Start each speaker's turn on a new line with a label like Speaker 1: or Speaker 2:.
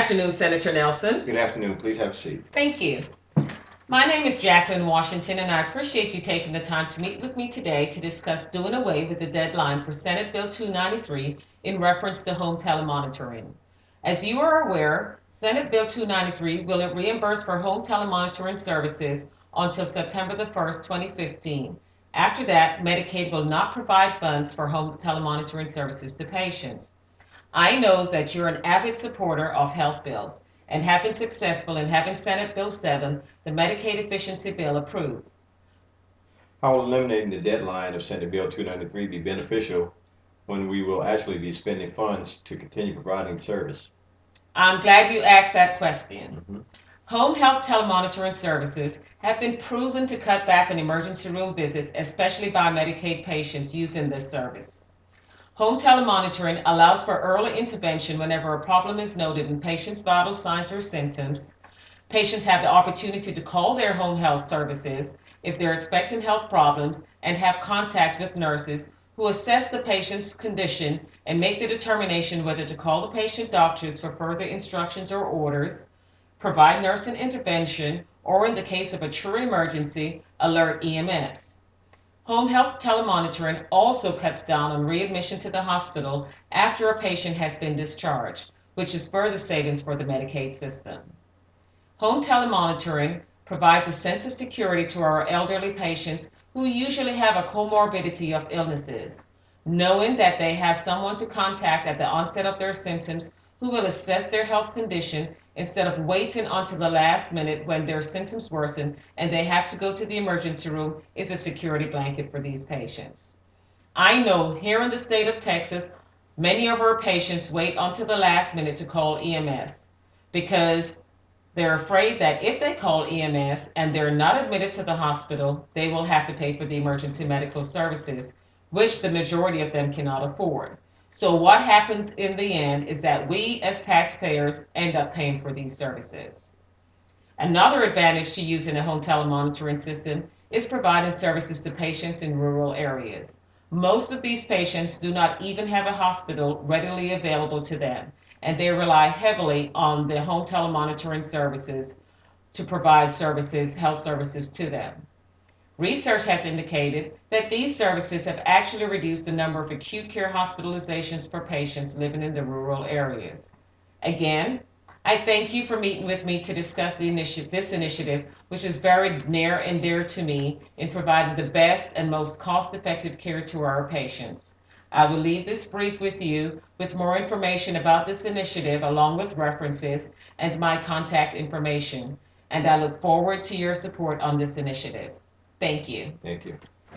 Speaker 1: afternoon, Senator Nelson.
Speaker 2: Good afternoon. Please have a seat.
Speaker 1: Thank you. My name is Jacqueline Washington, and I appreciate you taking the time to meet with me today to discuss doing away with the deadline for Senate Bill 293 in reference to home telemonitoring. As you are aware, Senate Bill 293 will reimburse for home telemonitoring services until September the 1st, 2015. After that, Medicaid will not provide funds for home telemonitoring services to patients. I know that you're an avid supporter of health bills and have been successful in having Senate Bill 7, the Medicaid Efficiency Bill, approved.
Speaker 2: How will eliminating the deadline of Senate Bill 293 be beneficial when we will actually be spending funds to continue providing service?
Speaker 1: I'm glad you asked that question. Home health telemonitoring services have been proven to cut back on emergency room visits, especially by Medicaid patients using this service. Home telemonitoring allows for early intervention whenever a problem is noted in patients' vital signs or symptoms. Patients have the opportunity to call their home health services if they're expecting health problems and have contact with nurses who assess the patient's condition and make the determination whether to call the patient doctors for further instructions or orders, provide nursing intervention, or in the case of a true emergency, alert EMS. Home health telemonitoring also cuts down on readmission to the hospital after a patient has been discharged, which is further savings for the Medicaid system. Home telemonitoring provides a sense of security to our elderly patients who usually have a comorbidity of illnesses, knowing that they have someone to contact at the onset of their symptoms who will assess their health condition instead of waiting until the last minute when their symptoms worsen and they have to go to the emergency room is a security blanket for these patients. I know here in the state of Texas, many of our patients wait until the last minute to call EMS because they're afraid that if they call EMS and they're not admitted to the hospital, they will have to pay for the emergency medical services, which the majority of them cannot afford. So what happens in the end is that we as taxpayers end up paying for these services. Another advantage to using a home telemonitoring system is providing services to patients in rural areas. Most of these patients do not even have a hospital readily available to them, and they rely heavily on the home telemonitoring services to provide services, health services to them. Research has indicated that these services have actually reduced the number of acute care hospitalizations for patients living in the rural areas. Again, I thank you for meeting with me to discuss this initiative, which is very near and dear to me in providing the best and most cost-effective care to our patients. I will leave this brief with you with more information about this initiative along with references and my contact information, and I look forward to your support on this initiative. Thank you.
Speaker 2: Thank you.